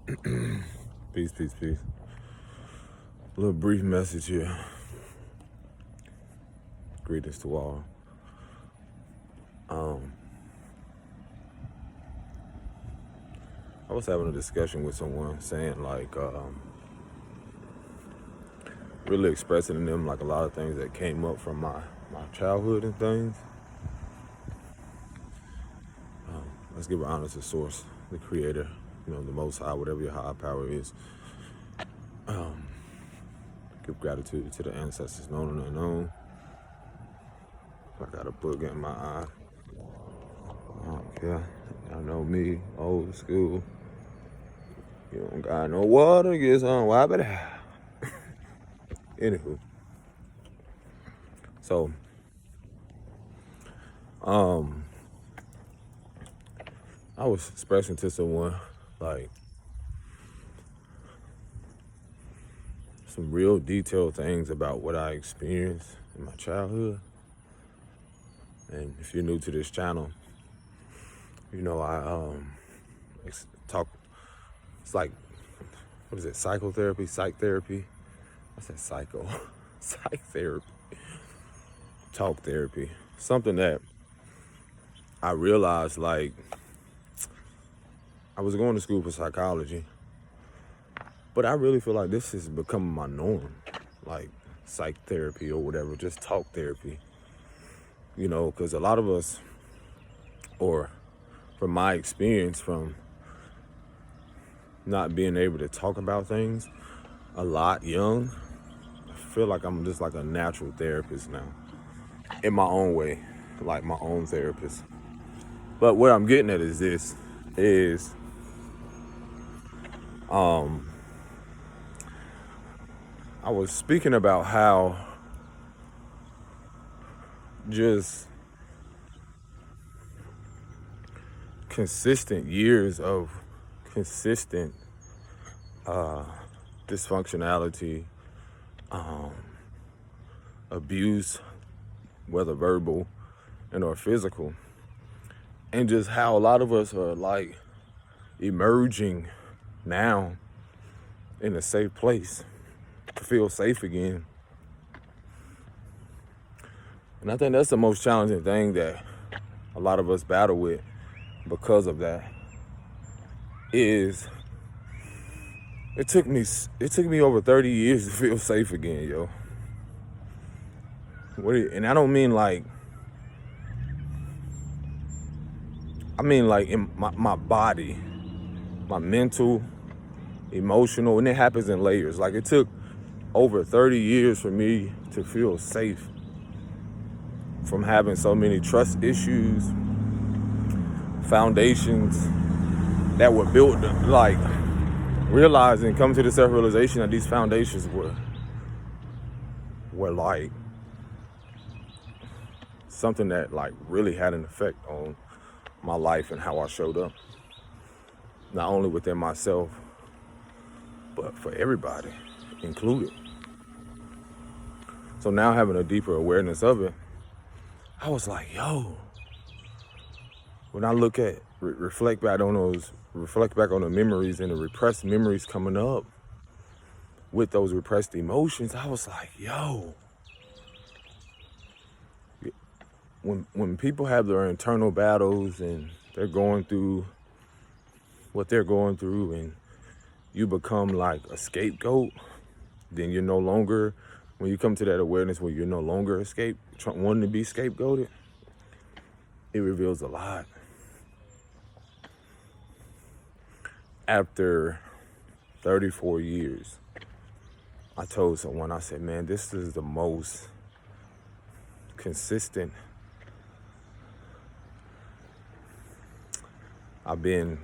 Peace, peace, peace. A little brief message here. Greetings to all. I was having a discussion with someone saying really expressing in them like a lot of things that came up from my childhood and things. Let's give honor to source, the creator, the most high, whatever your high power is. Give gratitude to the ancestors known and unknown. I got a book in my eye. I don't care. Y'all know me, old school. You don't got no water, get some wipe it out. Anywho. So, I was expressing to someone like some real detailed things about what I experienced in my childhood. And if you're new to this channel, I talk. It's like, what is it? Psychotherapy, psych therapy. I said psycho, psych therapy, talk therapy. Something that I realized, like, I was going to school for psychology, but I really feel like this is becoming my norm, like psych therapy or whatever, just talk therapy. Because a lot of us, or from my experience from not being able to talk about things a lot young, I feel like I'm just like a natural therapist now, in my own way, like my own therapist. But what I'm getting at is this, I was speaking about how just consistent years of consistent dysfunctionality, abuse, whether verbal and or physical, and just how a lot of us are like emerging now in a safe place to feel safe again. And I think that's the most challenging thing that a lot of us battle with because of that. Is it took me over 30 years to feel safe again, yo. And I don't mean like, I mean like in my body, my mental, emotional, and it happens in layers. Like, it took over 30 years for me to feel safe from having so many trust issues, foundations that were built, like realizing, coming to the self-realization that these foundations were like something that like really had an effect on my life and how I showed up, not only within myself, but for everybody included. So now, having a deeper awareness of it, I was like, yo, when I look at, reflect back on the memories and the repressed memories coming up with those repressed emotions, I was like, yo, when people have their internal battles and they're going through what they're going through, and you become like a scapegoat, then you're no longer, when you come to that awareness where you're no longer wanting to be scapegoated, it reveals a lot. After 34 years, I told someone, I said, man, this is the most consistent I've been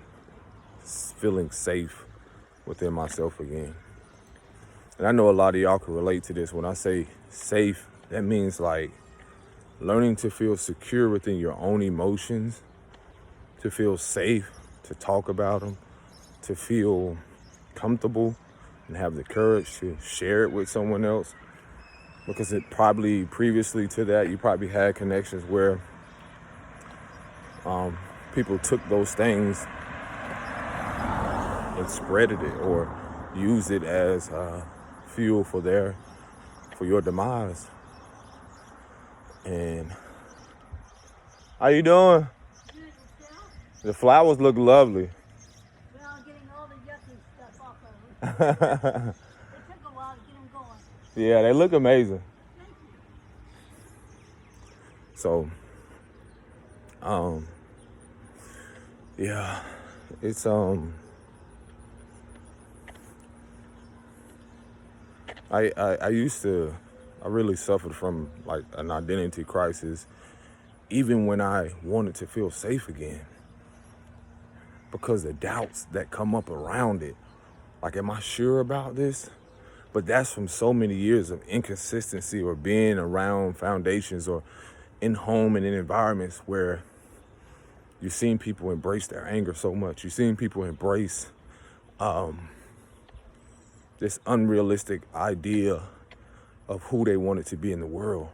feeling safe within myself again. And I know a lot of y'all can relate to this. When I say safe, that means like learning to feel secure within your own emotions, to feel safe, to talk about them, to feel comfortable and have the courage to share it with someone else. Because it probably previously to that, you probably had connections where people took those things and spreaded it or used it as fuel for your demise. And how you doing? The flowers look lovely. Well, I'm getting all the yucky stuff off of them. It took a while to get them going. Yeah, they look amazing. Thank you. So, yeah, it's I really suffered from like an identity crisis, even when I wanted to feel safe again, because the doubts that come up around it. Like, am I sure about this? But that's from so many years of inconsistency or being around foundations or in home and in environments where you've seen people embrace their anger so much. You've seen people embrace this unrealistic idea of who they wanted to be in the world.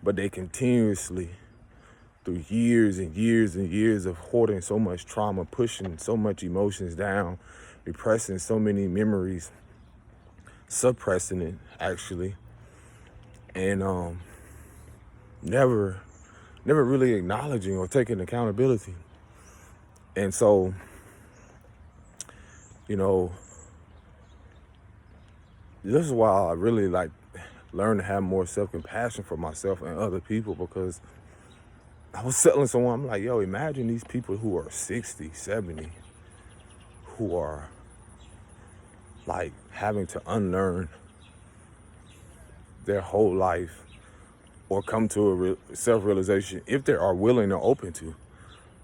But they continuously, through years and years and years of hoarding so much trauma, pushing so much emotions down, repressing so many memories, suppressing it actually, and never really acknowledging or taking accountability. And so, this is why I really learn to have more self-compassion for myself and other people, because I was telling someone, I'm like, yo, imagine these people who are 60, 70, who are like having to unlearn their whole life or come to a self-realization, if they are willing or open to,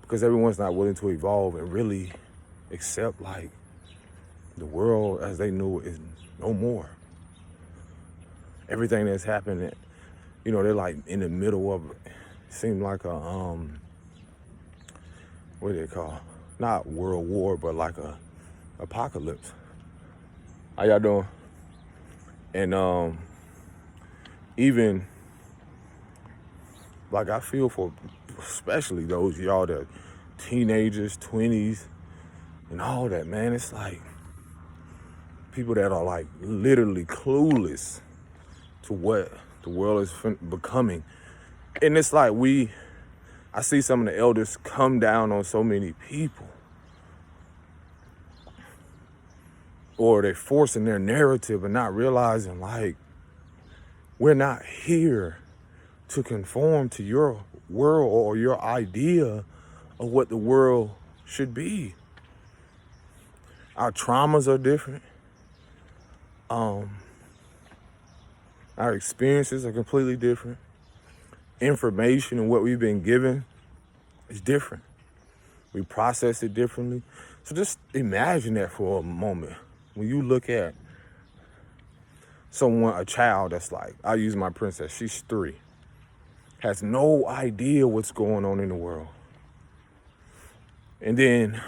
because everyone's not willing to evolve and really accept like the world as they knew it is no more. Everything that's happened, they're like in the middle of it. Seemed like a what do they call? Not world war, but like a apocalypse. How y'all doing? And even like I feel for especially those of y'all that are teenagers, 20s, and all that, man. It's like people that are like literally clueless to what the world is becoming. And it's like I see some of the elders come down on so many people, or they're forcing their narrative and not realizing like we're not here to conform to your world or your idea of what the world should be. Our traumas are different. Our experiences are completely different. Information and what we've been given is different. We process it differently. So just imagine that for a moment. When you look at a child that's like, I'll use my princess, she's 3, has no idea what's going on in the world. And then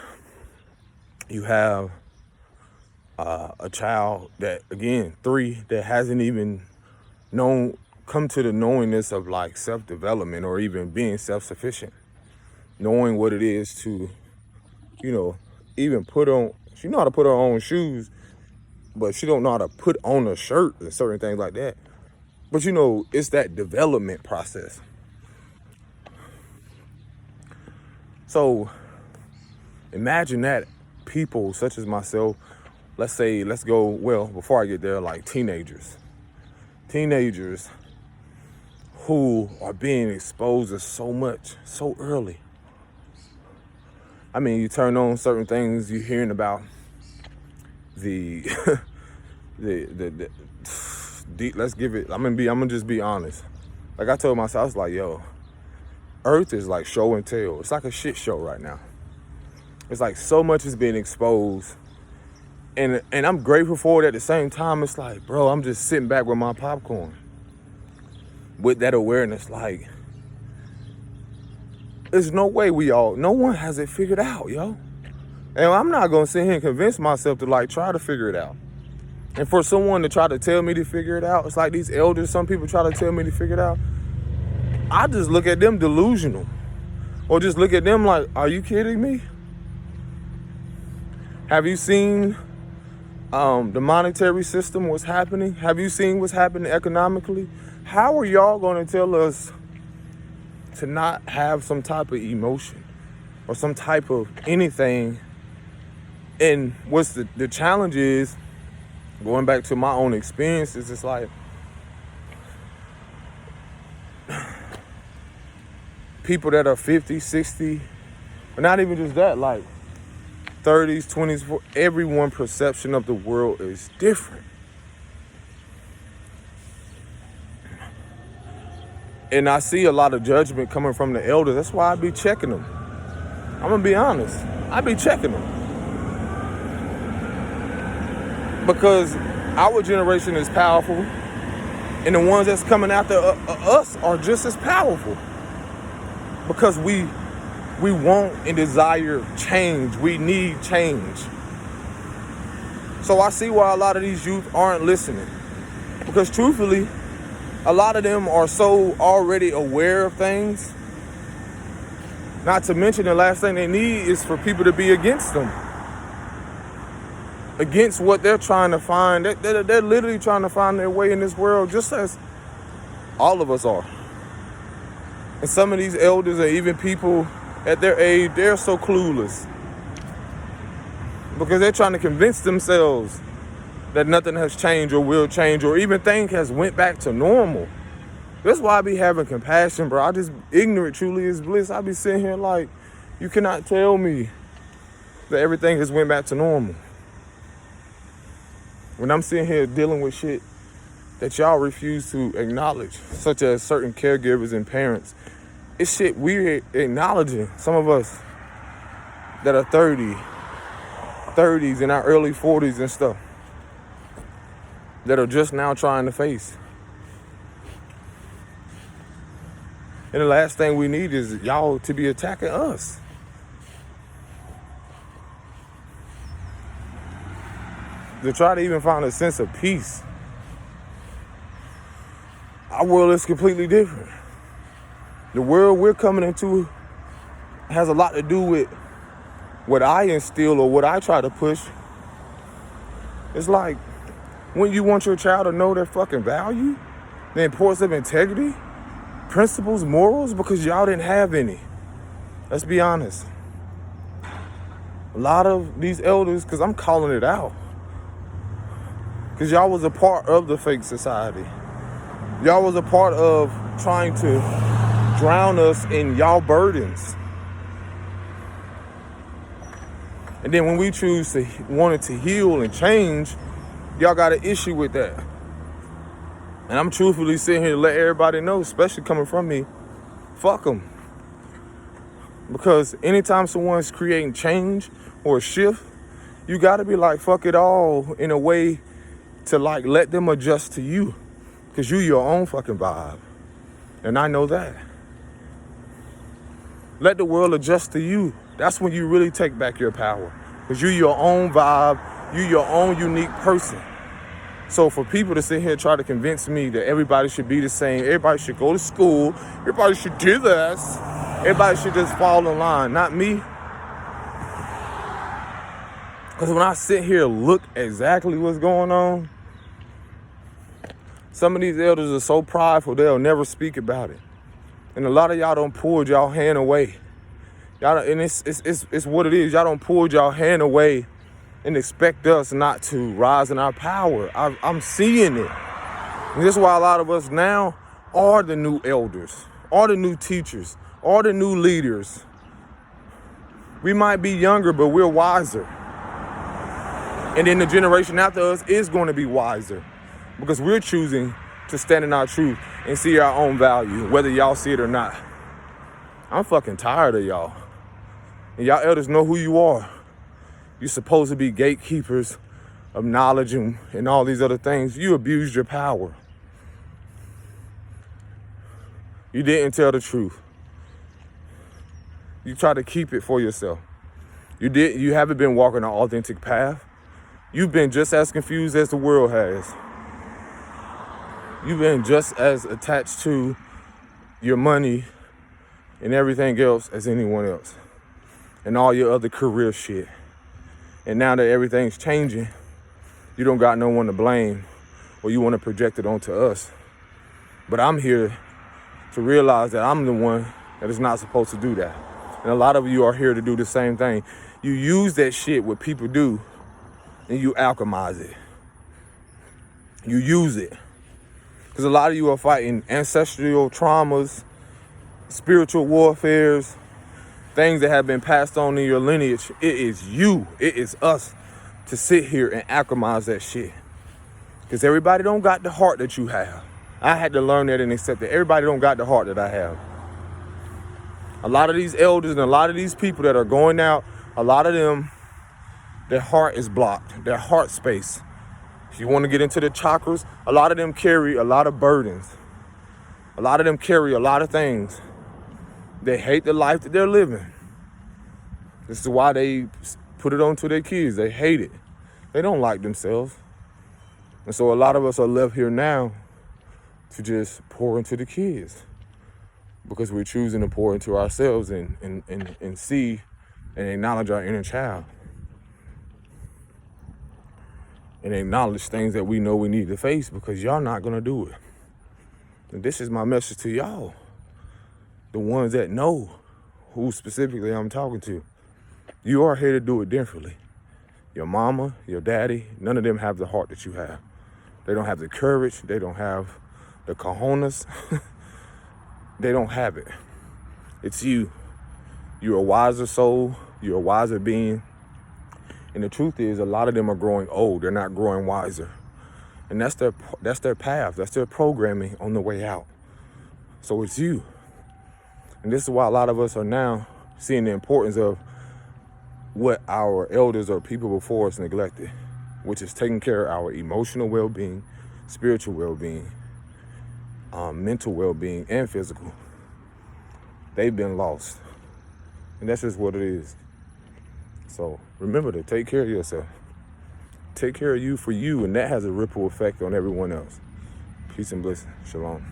you have a child that, again, 3, that hasn't even come to the knowingness of like self-development or even being self-sufficient, knowing what it is to, even put on, she know how to put her own shoes, but she don't know how to put on a shirt and certain things like that. But it's that development process. So imagine that people such as myself, let's go, before I get there, like teenagers who are being exposed to so much so early. I mean, you turn on certain things, you're hearing about let's give it, I'm gonna just be honest. Like I told myself, I was like, yo, Earth is like show and tell. It's like a shit show right now. It's like so much is being exposed. And I'm grateful for it. At the same time, it's like, bro, I'm just sitting back with my popcorn. With that awareness, like, there's no way no one has it figured out, yo. And I'm not gonna sit here and convince myself to like try to figure it out. And for someone to try to tell me to figure it out, it's like these elders, some people try to tell me to figure it out. I just look at them delusional. Or just look at them like, are you kidding me? Have you seen the monetary system, what's happening? Have you seen what's happening economically? How are y'all going to tell us to not have some type of emotion or some type of anything? And what's the challenge is, going back to my own experiences, it's like people that are 50, 60, or not even just that, like 30s, 20s, everyone's perception of the world is different. And I see a lot of judgment coming from the elders. That's why I be checking them. I'm gonna be honest. I be checking them. Because our generation is powerful, and the ones that's coming after us are just as powerful. Because we want and desire change. We need change. So I see why a lot of these youth aren't listening. Because truthfully, a lot of them are so already aware of things. Not to mention the last thing they need is for people to be against them. Against what they're trying to find. They're literally trying to find their way in this world just as all of us are. And some of these elders or even people at their age, they're so clueless. Because they're trying to convince themselves that nothing has changed or will change or even things has went back to normal. That's why I be having compassion, bro. Ignorant truly is bliss. I be sitting here like, you cannot tell me that everything has went back to normal. When I'm sitting here dealing with shit that y'all refuse to acknowledge, such as certain caregivers and parents, it's shit we're acknowledging. Some of us that are 30s in our early 40s and stuff, that are just now trying to face. And the last thing we need is y'all to be attacking us. To try to even find a sense of peace. Our world is completely different. The world we're coming into has a lot to do with what I instill or what I try to push. It's like when you want your child to know their fucking value, the importance of integrity, principles, morals, because y'all didn't have any. Let's be honest. A lot of these elders, because I'm calling it out, because y'all was a part of the fake society. Y'all was a part of trying to drown us in y'all burdens. And then when we choose to want it to heal and change, y'all got an issue with that. And I'm truthfully sitting here to let everybody know, especially coming from me, fuck them. Because anytime someone's creating change or a shift, you got to be like, fuck it all, in a way to like let them adjust to you. Because you your own fucking vibe. And I know that. Let the world adjust to you. That's when you really take back your power. Because you your own vibe. You your own unique person. So for people to sit here and try to convince me that everybody should be the same, everybody should go to school, everybody should do this, everybody should just fall in line, not me. Because when I sit here and look exactly what's going on, some of these elders are so prideful, they'll never speak about it. And a lot of y'all don't pull y'all hand away. Y'all, and it's what it is. Y'all don't pull y'all hand away and expect us not to rise in our power. I'm seeing it. And this is why a lot of us now are the new elders, are the new teachers, are the new leaders. We might be younger, but we're wiser. And then the generation after us is going to be wiser because we're choosing to stand in our truth and see our own value, whether y'all see it or not. I'm fucking tired of y'all. And y'all elders know who you are. You're supposed to be gatekeepers of knowledge and all these other things. You abused your power. You didn't tell the truth. You try to keep it for yourself. You haven't been walking an authentic path. You've been just as confused as the world has. You've been just as attached to your money and everything else as anyone else. And all your other career shit. And now that everything's changing, you don't got no one to blame, or you want to project it onto us. But I'm here to realize that I'm the one that is not supposed to do that. And a lot of you are here to do the same thing. You use that shit, what people do, and you alchemize it. You use it. Because a lot of you are fighting ancestral traumas, spiritual warfares, things that have been passed on in your lineage. It is you, it is us to sit here and alchemize that shit. Because everybody don't got the heart that you have. I had to learn that and accept that. Everybody don't got the heart that I have. A lot of these elders and a lot of these people that are going out, a lot of them, their heart is blocked, their heart space. If you want to get into the chakras, a lot of them carry a lot of burdens. A lot of them carry a lot of things. They hate the life that they're living. This is why they put it on to their kids. They hate it. They don't like themselves. And so a lot of us are left here now to just pour into the kids, because we're choosing to pour into ourselves and see and acknowledge our inner child. And acknowledge things that we know we need to face, because y'all not gonna do it. And this is my message to y'all, the ones that know who specifically I'm talking to. You are here to do it differently. Your mama, your daddy, none of them have the heart that you have. They don't have the courage. They don't have the cojones. They don't have it. It's you. You're a wiser soul. You're a wiser being. And the truth is, a lot of them are growing old. They're not growing wiser. And that's their path. That's their programming on the way out. So it's you. And this is why a lot of us are now seeing the importance of what our elders or people before us neglected, which is taking care of our emotional well-being, spiritual well-being, mental well-being, and physical. They've been lost. And that's just what it is. So remember to take care of yourself. Take care of you for you, and that has a ripple effect on everyone else. Peace and blessing. Shalom.